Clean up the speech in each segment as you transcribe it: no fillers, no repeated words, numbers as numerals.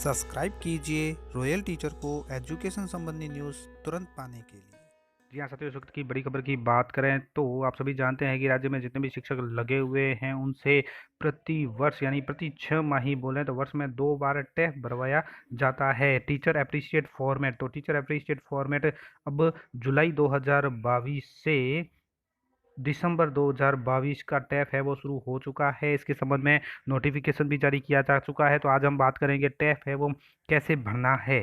Subscribe कीजिए royal teacher को education संबंधी न्यूज़ तुरंत पाने के लिए। जी हाँ साथियों, इस वक्त की बड़ी खबर की बात करें तो आप सभी जानते हैं कि राज्य में जितने भी शिक्षक लगे हुए हैं उनसे प्रति वर्ष यानी प्रति 6 माही बोलें तो वर्ष में 2 बार टेस्ट भरवाया जाता है। टीचर अप्रिशिएट फॉर्मेट, तो टीचर अप्रिशिएट फॉर्मेट अब जुलाई 2022 से दिसंबर 2022 का टैफ है वो शुरू हो चुका है। इसके संबंध में नोटिफिकेशन भी जारी किया जा चुका है। तो आज हम बात करेंगे टैफ है वो कैसे भरना है।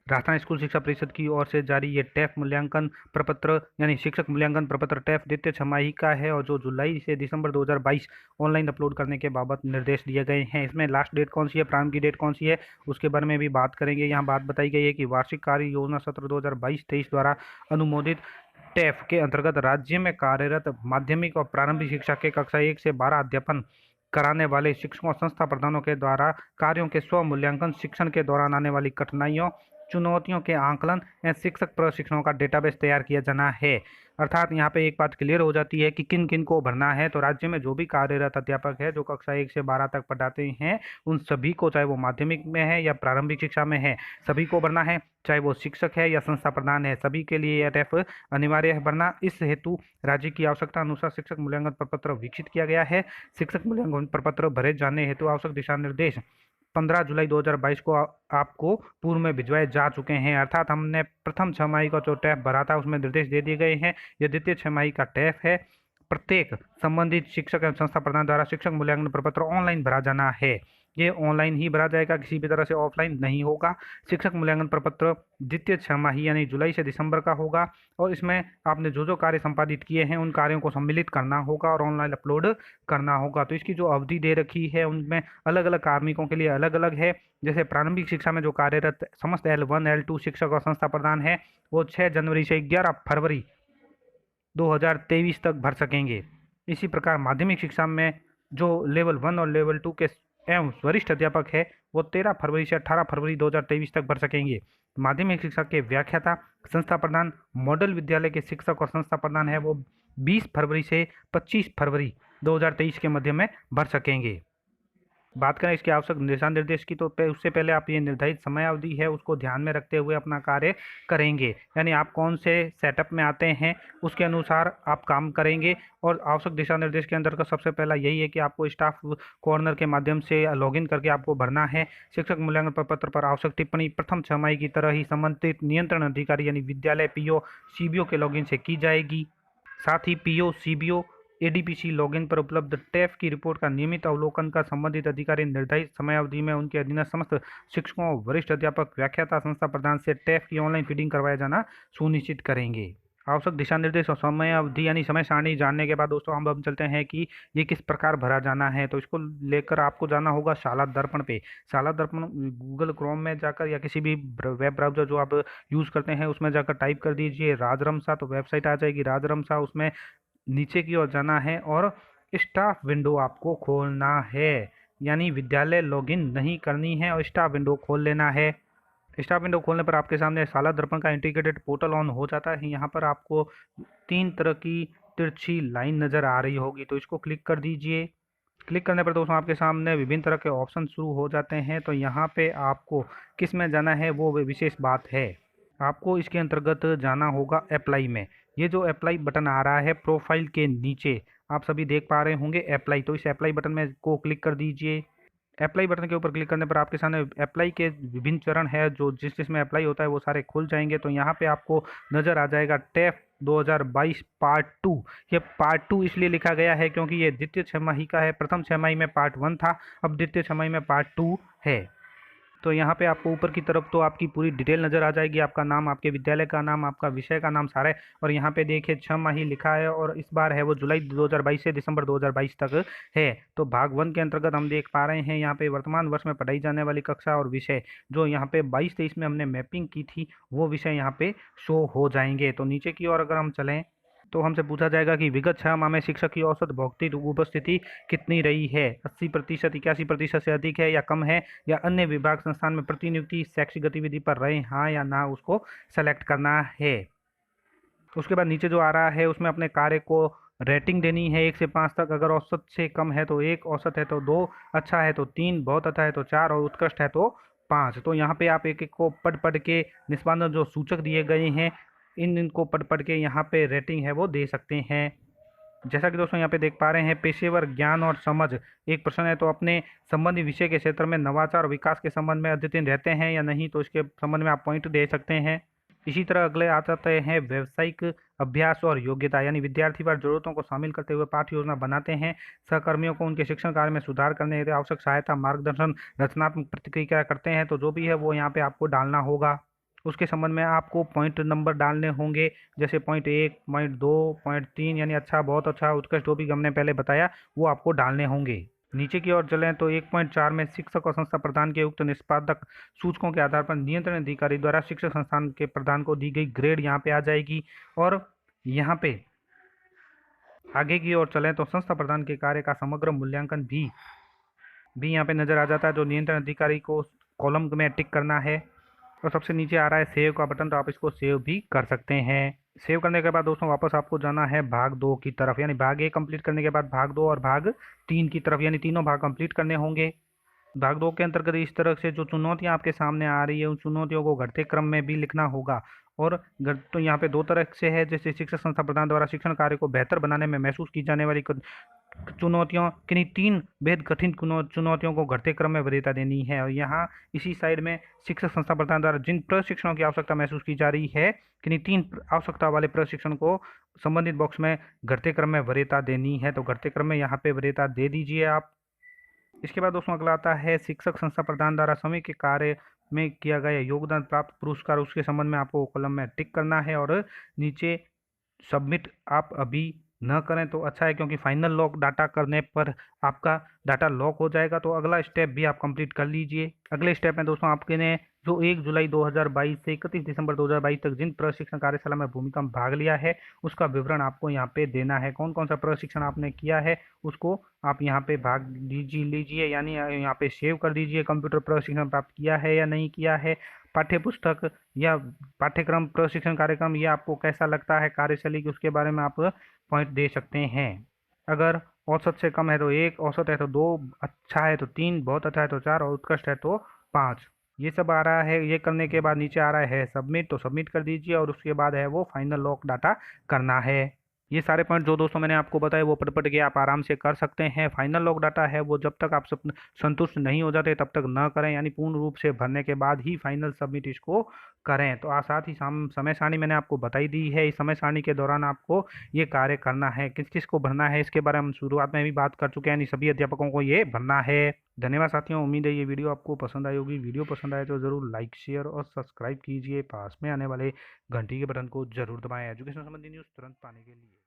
राजस्थान स्कूल शिक्षा परिषद की ओर से जारी ये टैफ मूल्यांकन प्रपत्र यानी शिक्षक मूल्यांकन प्रपत्र टैफ द्वितीय छमाही का है और जो जुलाई से दिसंबर 2022 ऑनलाइन अपलोड करने के बाबत निर्देश दिए गए हैं। इसमें लास्ट डेट कौन सी है, प्रारंभ की डेट कौन सी है, उसके बारे में भी बात करेंगे। यहाँ बात बताई गई है कि वार्षिक कार्य योजना सत्र 2022-23 द्वारा अनुमोदित टैफ के अंतर्गत राज्य में कार्यरत माध्यमिक और प्रारंभिक शिक्षा के कक्षा 1 से 12 अध्यापन कराने वाले शिक्षकों संस्था प्रधानों के द्वारा कार्यों के स्व मूल्यांकन, शिक्षण के दौरान आने वाली कठिनाइयों चुनौतियों के आंकलन एवं शिक्षक प्रशिक्षणों का डेटाबेस तैयार किया जाना है। अर्थात यहाँ पे एक बात क्लियर हो जाती है कि किन किन को भरना है। तो राज्य में जो भी कार्यरत अध्यापक है जो कक्षा 1 से 12 तक पढ़ाते हैं उन सभी को, चाहे वो माध्यमिक में है या प्रारंभिक शिक्षा में है, सभी को भरना है। चाहे वो शिक्षक है या संस्था प्रधान है, सभी के लिए यह टैफ अनिवार्य है भरना। इस हेतु राज्य की आवश्यकता अनुसार शिक्षक मूल्यांकन प्रपत्र विकसित किया गया है। शिक्षक मूल्यांकन प्रपत्र भरे जाने हेतु आवश्यक दिशा निर्देश 15 जुलाई 2022 को आपको पूर्व में भिजवाए जा चुके हैं। अर्थात हमने प्रथम छमाही का जो टैफ भरा था उसमें निर्देश दे दिए गए हैं। यह द्वितीय छमाही का टैफ है। प्रत्येक संबंधित शिक्षक एवं संस्था प्रधान द्वारा शिक्षक मूल्यांकन प्रपत्र ऑनलाइन भरा जाना है। ये ऑनलाइन ही भरा जाएगा, किसी भी तरह से ऑफलाइन नहीं होगा। शिक्षक मूल्यांकन प्रपत्र द्वितीय छमाही यानी जुलाई से दिसंबर का होगा और इसमें आपने जो जो कार्य संपादित किए हैं उन कार्यों को सम्मिलित करना होगा और ऑनलाइन अपलोड करना होगा। तो इसकी जो अवधि दे रखी है उनमें अलग अलग कार्मिकों के लिए अलग अलग है। जैसे प्रारंभिक शिक्षा में जो कार्यरत समस्त L1 L2 शिक्षक और संस्था प्रधान है वो 6 जनवरी से 11 फरवरी 2023 तक भर सकेंगे। इसी प्रकार माध्यमिक शिक्षा में जो लेवल 1 और लेवल 2 के एवं वरिष्ठ अध्यापक है वो 13 फरवरी से 18 फरवरी 2023 तक भर सकेंगे। माध्यमिक शिक्षा के व्याख्याता, संस्था प्रधान, मॉडल विद्यालय के शिक्षक और संस्था प्रधान है वो 20 फरवरी से 25 फरवरी 2023 के मध्य में भर सकेंगे। बात करें इसके आवश्यक दिशा निर्देश की तो उससे पहले आप ये निर्धारित समय अवधि है उसको ध्यान में रखते हुए अपना कार्य करेंगे। यानी आप कौन से सेटअप में आते हैं उसके अनुसार आप काम करेंगे। और आवश्यक दिशा निर्देश के अंतर्गत सबसे पहला यही है कि आपको स्टाफ कॉर्नर के माध्यम से लॉगिन करके आपको भरना है। शिक्षक मूल्यांकन प्रपत्र पर आवश्यक टिप्पणी प्रथम छमाही की तरह ही संबंधित नियंत्रण अधिकारी यानी विद्यालय PO CBO के लॉगिन से की जाएगी। साथ ही PO CBO ADPC लॉगिन पर उपलब्ध टैफ की रिपोर्ट का नियमित अवलोकन का संबंधित अधिकारी निर्धारित समयावधि में उनके अधीन समस्त शिक्षकों, वरिष्ठ अध्यापक, व्याख्याता, संस्था प्रधान से टैफ की ऑनलाइन फीडिंग करवाया जाना सुनिश्चित करेंगे। आवश्यक दिशा निर्देश और समय अवधि यानी समय सारणी जानने के बाद दोस्तों हम अब चलते हैं कि ये किस प्रकार भरा जाना है। तो इसको लेकर आपको जाना होगा शाला दर्पण पे। शाला दर्पण गूगल क्रोम में जाकर या किसी भी वेब ब्राउजर जो आप यूज़ करते हैं उसमें जाकर टाइप कर दीजिए राजरमसा, तो वेबसाइट आ जाएगी राजरमसा। उसमें नीचे की ओर जाना है और स्टाफ विंडो आपको खोलना है। यानी विद्यालय लॉगिन नहीं करनी है और स्टाफ विंडो खोल लेना है। स्टाफ विंडो खोलने पर आपके सामने शाला दर्पण का इंटीग्रेटेड पोर्टल ऑन हो जाता है। यहाँ पर आपको 3 तरह की तिरछी लाइन नज़र आ रही होगी, तो इसको क्लिक कर दीजिए। क्लिक करने पर दोस्तों आपके सामने विभिन्न तरह के ऑप्शन शुरू हो जाते हैं। तो यहाँ पे आपको किस में जाना है वो विशेष बात है। आपको इसके अंतर्गत जाना होगा अप्लाई में। ये जो अप्लाई बटन आ रहा है प्रोफाइल के नीचे आप सभी देख पा रहे होंगे अप्लाई, तो इस अप्लाई बटन में को क्लिक कर दीजिए। अप्लाई बटन के ऊपर क्लिक करने पर आपके सामने अप्लाई के विभिन्न चरण है जो जिसमें अप्लाई होता है वो सारे खुल जाएंगे। तो यहाँ पे आपको नज़र आ जाएगा टैफ 2022 पार्ट 2। ये पार्ट 2 इसलिए लिखा गया है क्योंकि ये द्वितीय छमाही का है। प्रथम छमाही में पार्ट 1 था, अब द्वितीय छमाही में पार्ट 2 है। तो यहाँ पे आपको ऊपर की तरफ तो आपकी पूरी डिटेल नज़र आ जाएगी, आपका नाम, आपके विद्यालय का नाम, आपका विषय का नाम सारे। और यहाँ पे देखिए 6 माही लिखा है और इस बार है वो जुलाई 2022 से दिसंबर 2022 तक है। तो भाग 1 के अंतर्गत हम देख पा रहे हैं यहाँ पे वर्तमान वर्ष में पढ़ाई जाने वाली कक्षा और विषय जो यहाँ पे 22-23 में हमने मैपिंग की थी वो विषय यहाँ पे शो हो जाएंगे। तो नीचे की ओर अगर हम चलें तो हमसे पूछा जाएगा कि विगत 6 माह में शिक्षक की औसत भौतिक उपस्थिति कितनी रही है। 80%, 81% से अधिक है या कम है, या अन्य विभाग संस्थान में प्रतिनियुक्ति शैक्षिक गतिविधि पर रहे हाँ या ना, उसको सेलेक्ट करना है। उसके बाद नीचे जो आ रहा है उसमें अपने कार्य को रेटिंग देनी है 1 से 5 तक। अगर औसत से कम है तो 1, औसत है तो 2, अच्छा है तो 3, बहुत अच्छा है तो 4 और उत्कृष्ट है तो 5। तो यहाँ पे आप एक एक को पढ़ पढ़ के निष्पादन जो सूचक दिए गए हैं इनको पढ़ पढ़ के यहाँ पे रेटिंग है वो दे सकते हैं। जैसा कि दोस्तों यहाँ पे देख पा रहे हैं, पेशेवर ज्ञान और समझ एक प्रश्न है, तो अपने संबंधित विषय के क्षेत्र में नवाचार और विकास के संबंध में अद्यतन रहते हैं या नहीं, तो इसके संबंध में आप पॉइंट दे सकते हैं। इसी तरह अगले आ जाते हैं व्यावसायिक अभ्यास और योग्यता, यानी विद्यार्थी पर जरूरतों को शामिल करते हुए पाठ्य योजना बनाते हैं, सहकर्मियों को उनके शिक्षण कार्य में सुधार करने हेतु आवश्यक सहायता मार्गदर्शन रचनात्मक प्रतिक्रिया करते हैं, तो जो भी है वो यहाँ पे आपको डालना होगा। उसके संबंध में आपको पॉइंट नंबर डालने होंगे, जैसे पॉइंट 1, पॉइंट 2, पॉइंट 3, यानी अच्छा, बहुत अच्छा, उत्कृष्ट, जो भी हमने पहले बताया वो आपको डालने होंगे। नीचे की ओर चलें तो 1.4 में शिक्षक और संस्था प्रधान के उक्त निष्पादक सूचकों के आधार पर नियंत्रण अधिकारी द्वारा शिक्षक संस्थान के प्रधान को दी गई ग्रेड यहाँ पे आ जाएगी। और यहाँ पे आगे की ओर चलें तो संस्था प्रधान के कार्य का समग्र मूल्यांकन भी यहाँ पे नजर आ जाता है, जो नियंत्रण अधिकारी को कॉलम में टिक करना है। और सबसे नीचे आ रहा है सेव का बटन, तो आप इसको सेव भी कर सकते हैं। सेव करने के बाद दोस्तों वापस आपको जाना है भाग 2 की तरफ, यानी भाग 1 कंप्लीट करने के बाद भाग 2 और भाग 3 की तरफ, यानी तीनों भाग कंप्लीट करने होंगे। भाग 2 के अंतर्गत इस तरह से जो चुनौतियां आपके सामने आ रही है उन चुनौतियों को घटते क्रम में भी लिखना होगा। और तो यहाँ पे 2 तरह से है, जैसे शिक्षक संस्था प्रधान द्वारा शिक्षण कार्य को बेहतर बनाने में महसूस की जाने वाली चुनौतियों, किन्हीं 3 बेहद कठिन चुनौतियों को घटते क्रम में वरीयता देनी है। और यहाँ इसी साइड में शिक्षक संस्था प्रधान द्वारा जिन प्रशिक्षणों की आवश्यकता महसूस की जा रही है, किन्हीं 3 आवश्यकता वाले प्रशिक्षण को संबंधित बॉक्स में घटते क्रम में वरीयता देनी है, तो घटते क्रम में यहाँ पे वरीयता दे दीजिए आप। इसके बाद दोस्तों अगला आता है शिक्षक संस्था प्रधान द्वारा समय के कार्य में किया गया योगदान प्राप्त पुरस्कार, उसके संबंध में आपको कॉलम में टिक करना है। और नीचे सबमिट आप अभी न करें तो अच्छा है, क्योंकि फाइनल लॉक डाटा करने पर आपका डाटा लॉक हो जाएगा। तो अगला स्टेप भी आप कंप्लीट कर लीजिए। अगले स्टेप में दोस्तों आपके ने जो 1 जुलाई 2022 से 31 दिसंबर 2022 तक जिन प्रशिक्षण कार्यशाला में भूमिका में भाग लिया है उसका विवरण आपको यहाँ पे देना है। कौन कौन सा प्रशिक्षण आपने किया है उसको आप यहाँ पे भाग लीजिए, यानी यहाँ पे सेव कर दीजिए। कंप्यूटर प्रशिक्षण प्राप्त किया है या नहीं किया है, पाठ्य पुस्तक या पाठ्यक्रम प्रशिक्षण कार्यक्रम ये आपको कैसा लगता है कार्यशैली की, उसके बारे में आप पॉइंट दे सकते हैं। अगर औसत से कम है तो 1, औसत है तो 2, अच्छा है तो 3, बहुत अच्छा है तो 4 और उत्कृष्ट है तो 5। ये सब आ रहा है। ये करने के बाद नीचे आ रहा है सबमिट, तो सबमिट कर दीजिए और उसके बाद है वो फाइनल लॉक डाटा करना है। ये सारे पॉइंट जो दोस्तों मैंने आपको बताए वो पढ़ के आप आराम से कर सकते हैं। फाइनल लॉक डाटा है वो जब तक आप संतुष्ट नहीं हो जाते तब तक न करें, यानी पूर्ण रूप से भरने के बाद ही फाइनल सबमिट इसको करें। तो साथ ही समय सारणी मैंने आपको बताई दी है। इस समय सारणी के दौरान आपको ये कार्य करना है। किस किस को भरना है इसके बारे में हम शुरुआत में भी बात कर चुके हैं, यानी सभी अध्यापकों को ये भरना है। धन्यवाद साथियों, उम्मीद है ये वीडियो आपको पसंद आई होगी। वीडियो पसंद आए तो ज़रूर लाइक, शेयर और सब्सक्राइब कीजिए। पास में आने वाले घंटी के बटन को जरूर दबाएं एजुकेशन संबंधी न्यूज़ तुरंत पाने के लिए।